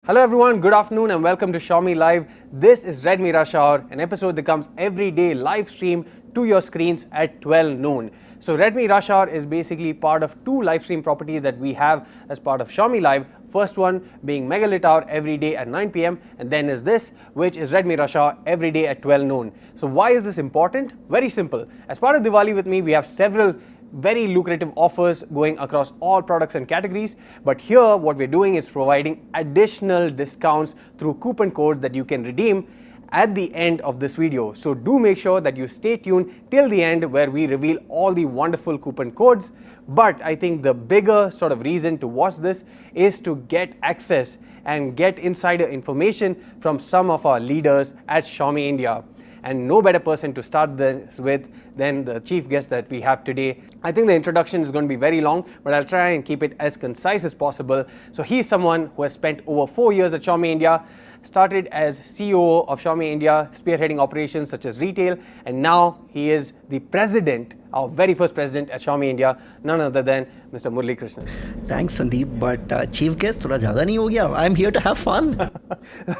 Hello everyone, good afternoon and welcome to Xiaomi Live. This is Redmi Rush Hour, an episode that comes every day live stream to your screens at 12 noon. So Redmi Rush Hour is basically part of two live stream properties that we have as part of Xiaomi Live. First one being Megalit Hour every day at 9 p.m. and then is this, which is Redmi Rush Hour every day at 12 noon. So why is this important? Very simple. As part of Diwali with me, we have several very lucrative offers going across all products and categories, but here what we're doing is providing additional discounts through coupon codes that you can redeem at the end of this video. So do make sure that you stay tuned till the end where we reveal all the wonderful coupon codes. But I think the bigger sort of reason to watch this is to get access and get insider information from some of our leaders at Xiaomi India. And no better person to start this with than the chief guest that we have today. I think the introduction is going to be very long, but I'll try and keep it as concise as possible. So he's someone who has spent over 4 years at Xiaomi India, started as CEO of Xiaomi India, spearheading operations such as retail, and now he is the president, our very first president at Xiaomi India, none other than Mr. Murali Krishnan. Thanks, Sandeep, but chief guest, thoda zyada nahi ho gaya? I'm here to have fun.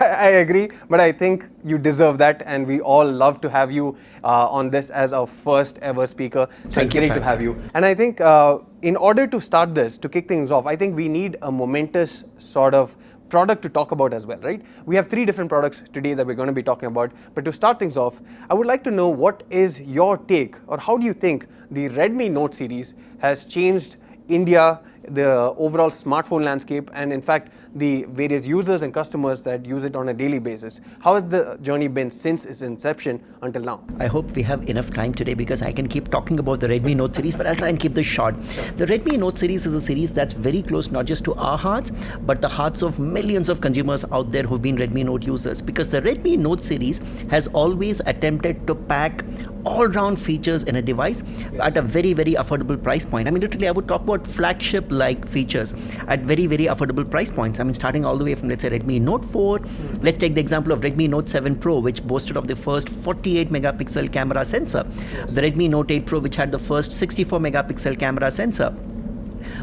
I agree, but I think you deserve that, and we all love to have you on this as our first ever speaker. So it's great to have you. And I think in order to start this, to kick things off, I think we need a momentous sort of product to talk about as well, right? We have 3 different products today that we're going to be talking about, but to start things off, I would like to know what is your take, or how do you think the Redmi Note series has changed India, the overall smartphone landscape, and in fact the various users and customers that use it on a daily basis. How has the journey been since its inception until now? I hope we have enough time today because I can keep talking about the Redmi Note series, but I'll try and keep this short. Sure. The Redmi Note series is a series that's very close not just to our hearts, but the hearts of millions of consumers out there who've been Redmi Note users, because the Redmi Note series has always attempted to pack all-round features in a device at a very, very affordable price point. I mean, literally, I would talk about flagship-like features at very, very affordable price points. I mean, starting all the way from, let's say, Redmi Note 4. Let's take the example of Redmi Note 7 Pro, which boasted of the first 48-megapixel camera sensor. The Redmi Note 8 Pro, which had the first 64-megapixel camera sensor.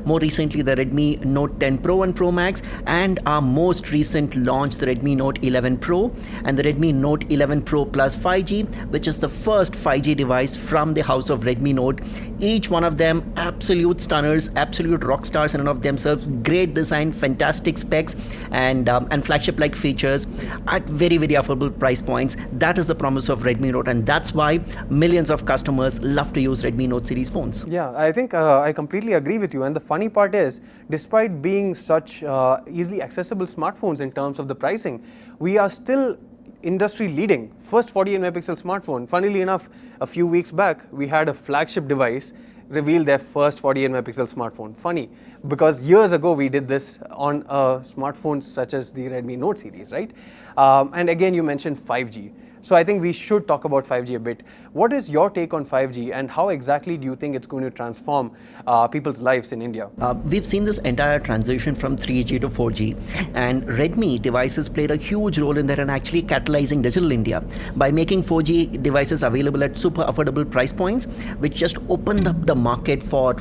More recently, the Redmi Note 10 Pro and Pro Max, and our most recent launch, the Redmi Note 11 Pro and the Redmi Note 11 Pro Plus 5G, which is the first 5G device from the house of Redmi Note. Each one of them absolute stunners, absolute rock stars in and of themselves. Great design, fantastic specs, and flagship-like features at very, very affordable price points. That is the promise of Redmi Note, and that's why millions of customers love to use Redmi Note series phones. Yeah, I think I completely agree with you. And the funny part is, despite being such easily accessible smartphones in terms of the pricing, we are still industry leading. First 48 megapixel smartphone. Funnily enough, a few weeks back, we had a flagship device reveal their first 48 megapixel smartphone. Funny, because years ago we did this on a smartphone such as the Redmi Note series, right? And again, you mentioned 5G. So I think we should talk about 5G a bit. What is your take on 5G, and how exactly do you think it's going to transform people's lives in India? We've seen this entire transition from 3G to 4G, and Redmi devices played a huge role in that and actually catalyzing digital India by making 4G devices available at super affordable price points, which just opened up the market for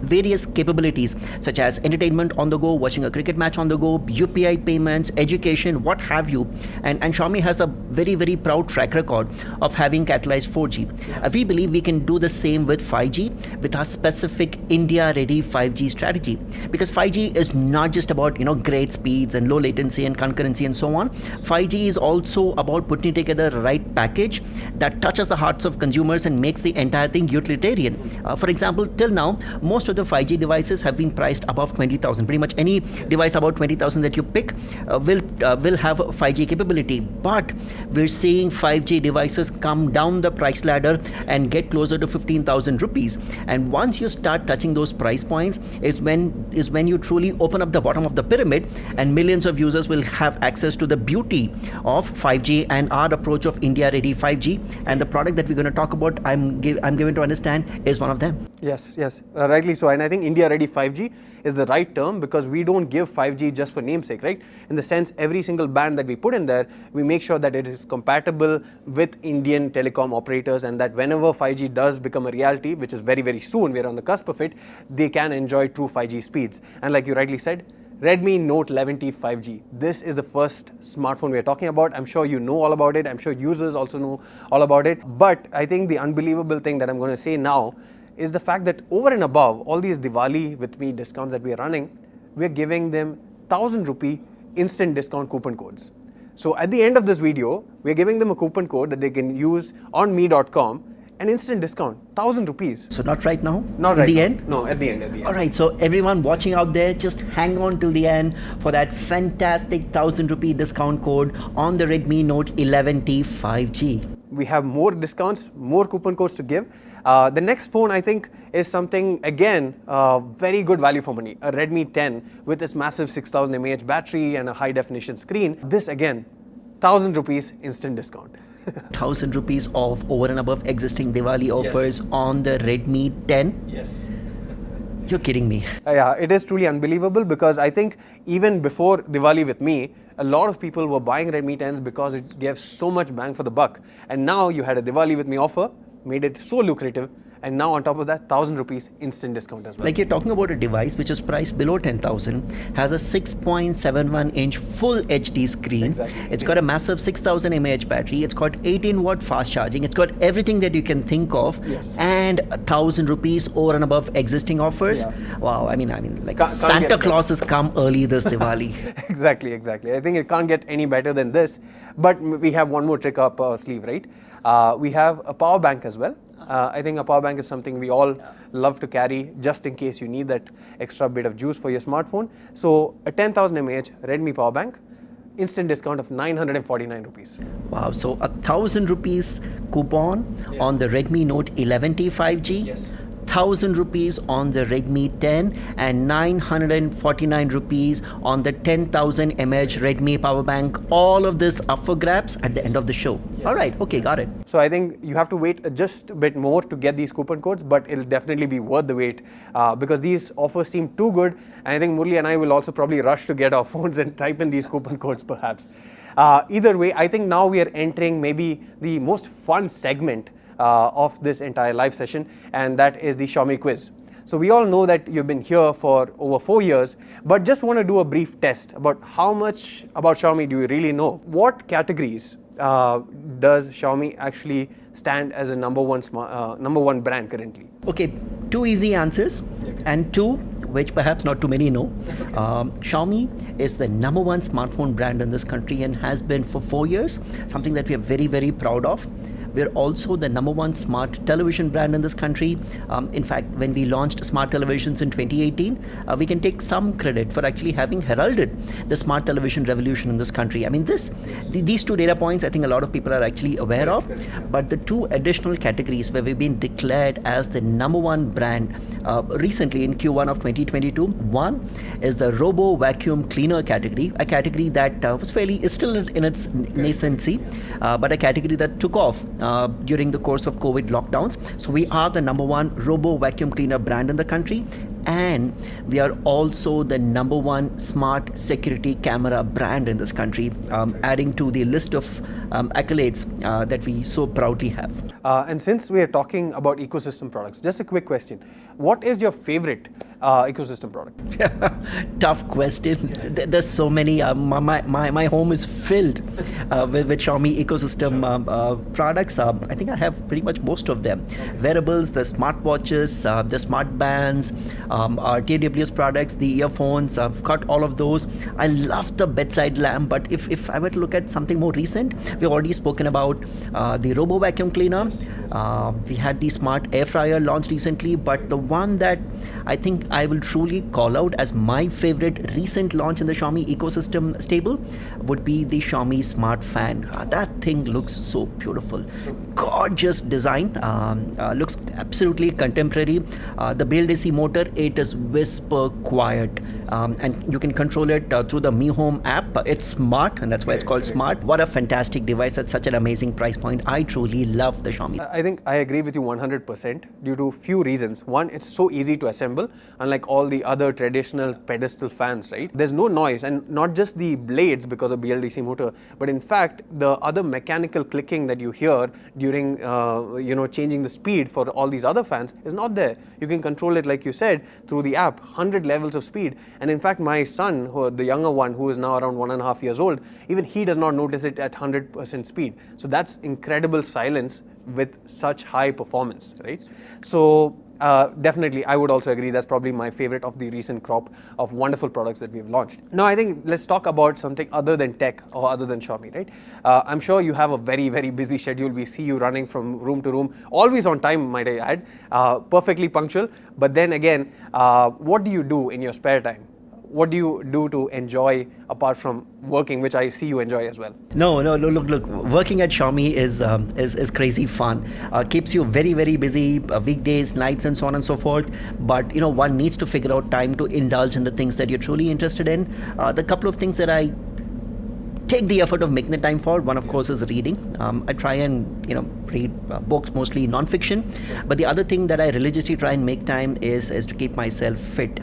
various capabilities such as entertainment on the go, watching a cricket match on the go, UPI payments, education, what have you. And Xiaomi has a very, very proud track record of having catalyzed 4G. We believe we can do the same with 5G with our specific India-ready 5G strategy, because 5G is not just about great speeds and low latency and concurrency and so on. 5G is also about putting together the right package that touches the hearts of consumers and makes the entire thing utilitarian. For example, till now, most of the 5G devices have been priced above 20,000. Pretty much any device above 20,000 that you pick will have 5G capability. But we're seeing 5G devices come down the price ladder and get closer to 15,000 rupees. And once you start touching those price points is when you truly open up the bottom of the pyramid, and millions of users will have access to the beauty of 5G and our approach of India-ready 5G. And the product that we're going to talk about, I'm given to understand, is one of them. Yes, rightly so. And I think India-ready 5G is the right term, because we don't give 5G just for namesake, right? In the sense, every single band that we put in there, we make sure that it is compatible with Indian telecom operators, and that whenever 5G does become a reality, which is very, very soon, we're on the cusp of it, they can enjoy true 5G speeds. And like you rightly said, Redmi Note 11T 5G. This is the first smartphone we're talking about. I'm sure you know all about it. I'm sure users also know all about it. But I think the unbelievable thing that I'm going to say now is the fact that over and above all these Diwali with me discounts that we are running, we're giving them 1000 rupee instant discount coupon codes. So at the end of this video, we're giving them a coupon code that they can use on me.com, an instant discount, 1000 rupees. So not right now? Not at right the now. end? No, at the end. All right, so everyone watching out there, just hang on till the end for that fantastic 1000 rupee discount code on the Redmi Note 11T 5G. We have more discounts, more coupon codes to give. The next phone, I think, is something, again, very good value for money. A Redmi 10 with its massive 6000 mAh battery and a high definition screen. This, again, 1000 rupees instant discount. 1000 rupees off over and above existing Diwali offers on the Redmi 10? Yes. You're kidding me. Yeah, it is truly unbelievable because I think even before Diwali with me, a lot of people were buying Redmi 10s because it gave so much bang for the buck. And now you had a Diwali with me offer, made it so lucrative, and now on top of that, 1000 rupees instant discount as well. Like, you're talking about a device which is priced below 10,000, has a 6.71 inch full HD screen. Exactly. It's got a massive 6000 mAh battery. It's got 18 watt fast charging. It's got everything that you can think of. Yes. And 1000 rupees over and above existing offers. Yeah. Wow, I mean, like Can't Santa get Claus has come early this Diwali. Exactly. I think it can't get any better than this. But we have one more trick up our sleeve, right? We have a power bank as well. I think a power bank is something we all love to carry just in case you need that extra bit of juice for your smartphone. So a 10,000 mAh Redmi power bank, instant discount of 949 rupees. Wow, so 1000 rupees coupon on the Redmi Note 11T 5G. Yes. 1000 rupees on the Redmi 10 and 949 rupees on the 10,000 mAh Redmi power bank. All of this up for grabs at the end of the show. Yes. All right, okay, got it. So I think you have to wait just a bit more to get these coupon codes, but it'll definitely be worth the wait because these offers seem too good. And I think Murli and I will also probably rush to get our phones and type in these coupon codes perhaps. Either way, I think now we are entering maybe the most fun segment of this entire live session, and that is the Xiaomi quiz. So we all know that you've been here for over 4 years, but just want to do a brief test about how much about Xiaomi do you really know? What categories does Xiaomi actually stand as a number one brand currently? Okay, two easy answers and two which perhaps not too many know. Xiaomi is the number one smartphone brand in this country and has been for 4 years, something that we are very, very proud of. We're also the number one smart television brand in this country. In fact, when we launched smart televisions in 2018, we can take some credit for actually having heralded the smart television revolution in this country. I mean, these two data points, I think a lot of people are actually aware of. But the two additional categories where we've been declared as the number one brand recently in Q1 of 2022, one is the Robo Vacuum Cleaner category, a category that is still in its nascency, but a category that took off during the course of COVID lockdowns. So we are the number one Robo Vacuum Cleaner brand in the country, and we are also the number one smart security camera brand in this country, adding to the list of accolades that we so proudly have. And since we are talking about ecosystem products, just a quick question. What is your favorite ecosystem product? Tough question. There's so many. My home is filled with Xiaomi ecosystem products. I think I have pretty much most of them. Wearables, the smartwatches, the smart bands, our TWS products, the earphones. I've got all of those. I love the bedside lamp, but if I were to look at something more recent, we've already spoken about the Robo Vacuum Cleaner. We had the smart air fryer launched recently, but the one that I think I will truly call out as my favorite recent launch in the Xiaomi ecosystem stable would be the Xiaomi Smart Fan. That thing looks so beautiful. Gorgeous design. Looks absolutely contemporary. The build AC motor, it is whisper quiet. And you can control it through the Mi Home app. It's smart, and that's why it's called smart. What a fantastic device at such an amazing price point. I truly love the Xiaomi. I think I agree with you 100% due to few reasons. One, it's so easy to assemble, unlike all the other traditional pedestal fans, right? There's no noise, and not just the blades because of BLDC motor, but in fact, the other mechanical clicking that you hear during, changing the speed for all these other fans is not there. You can control it, like you said, through the app, 100 levels of speed. And in fact, my son, the younger one, who is now around 1.5 years old, even he does not notice it at 100% speed. So that's incredible silence with such high performance, right? So definitely, I would also agree that's probably my favorite of the recent crop of wonderful products that we've launched. Now, I think let's talk about something other than tech or other than Xiaomi, right? I'm sure you have a very, very busy schedule. We see you running from room to room, always on time, might I add, perfectly punctual. But then again, what do you do in your spare time? What do you do to enjoy apart from working, which I see you enjoy as well? No, look. Working at Xiaomi is crazy fun. Keeps you very, very busy, weekdays, nights, and so on and so forth. But one needs to figure out time to indulge in the things that you're truly interested in. The couple of things that I take the effort of making the time for, one of course is reading. I try and read books, mostly non-fiction. But the other thing that I religiously try and make time is to keep myself fit.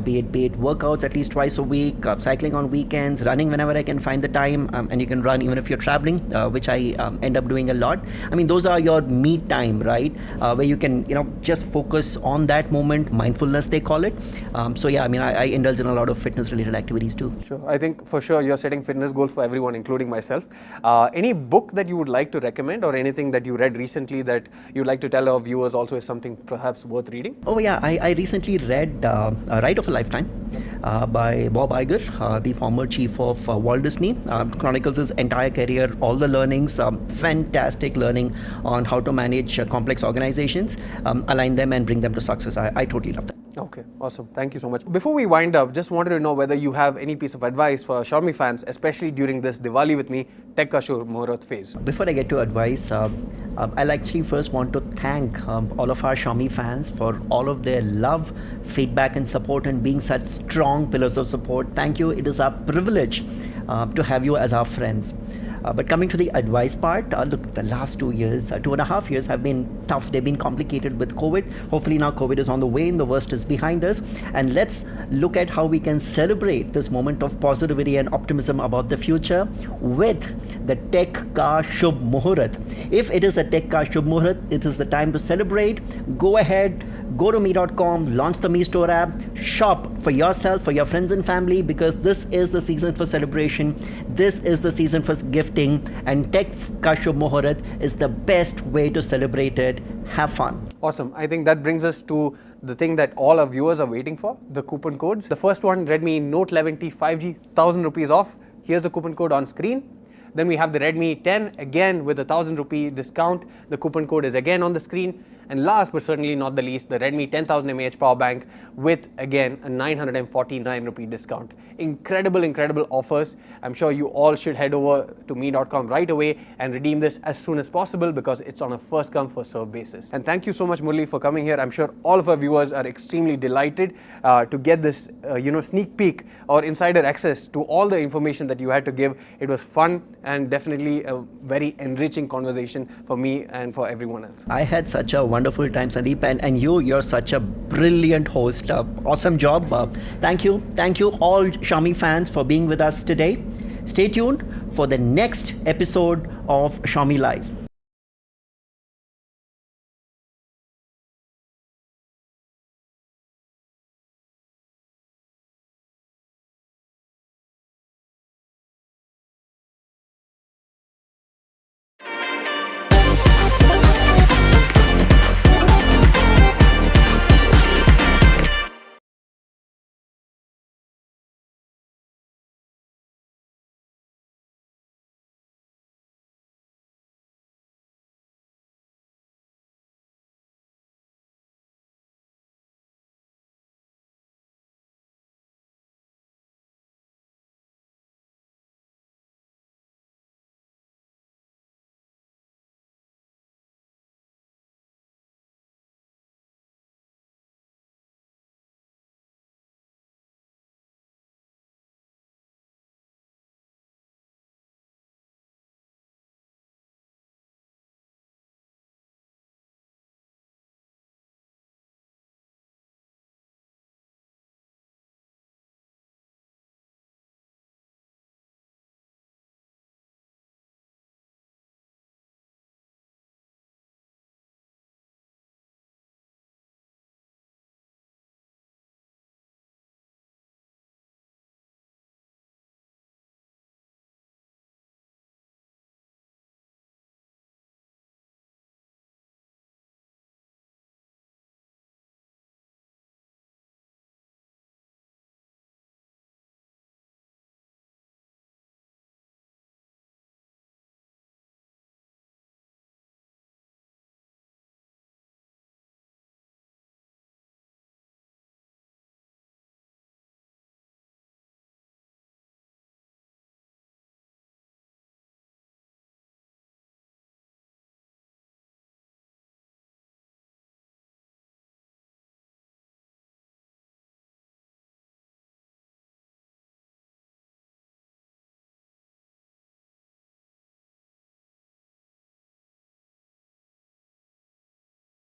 Be it workouts at least twice a week, cycling on weekends, running whenever I can find the time, and you can run even if you're traveling, which I end up doing a lot. I mean, those are your me time, right? Where you can just focus on that moment, mindfulness they call it. So yeah, I mean, I indulge in a lot of fitness related activities too. Sure, I think for sure you're setting fitness goals for everyone, including myself. Any book that you would like to recommend, or anything that you read recently that you'd like to tell our viewers also is something perhaps worth reading? Oh yeah, I recently read Ride of a Lifetime by Bob Iger, the former chief of Walt Disney. Chronicles his entire career, all the learnings, fantastic learning on how to manage complex organizations, align them and bring them to success. I totally love that. Okay, awesome. Thank you so much. Before we wind up, just wanted to know whether you have any piece of advice for Xiaomi fans, especially during this Diwali with me Tech Ka Shubh Muhurat phase. Before I get to advice, I'll actually first want to thank all of our Xiaomi fans for all of their love, feedback and support, and being such strong pillars of support. Thank you. It is our privilege to have you as our friends. But coming to the advice part, look, the last 2 years, 2.5 years have been tough. They've been complicated with COVID. Hopefully now COVID is on the way and the worst is behind us. And let's look at how we can celebrate this moment of positivity and optimism about the future with the Tech Ka Shubh Muhurat. If it is the Tech Ka Shubh Muhurat, it is the time to celebrate. Go ahead. Go to me.com, launch the Me Store app, shop for yourself, for your friends and family, because this is the season for celebration. This is the season for gifting, and Tech Ka Shubh Muhurat is the best way to celebrate it. Have fun. Awesome. I think that brings us to the thing that all our viewers are waiting for, the coupon codes. The first one, Redmi Note 11T 5G, 1,000 rupees off. Here's the coupon code on screen. Then we have the Redmi 10, again with a 1,000 rupee discount. The coupon code is again on the screen. And last but certainly not the least, the Redmi 10,000 mAh power bank with again a 949 rupee discount. Incredible offers. I'm sure you all should head over to me.com right away and redeem this as soon as possible, because it's on a first come first serve basis. And thank you so much, Murli, for coming here. I'm sure all of our viewers are extremely delighted to get this sneak peek or insider access to all the information that you had to give. It was fun and definitely a very enriching conversation for me and for everyone else. I had such a wonderful time, Sandeep, and you're such a brilliant host. Awesome job. Thank you all Xiaomi fans for being with us today. Stay tuned for the next episode of Xiaomi Live.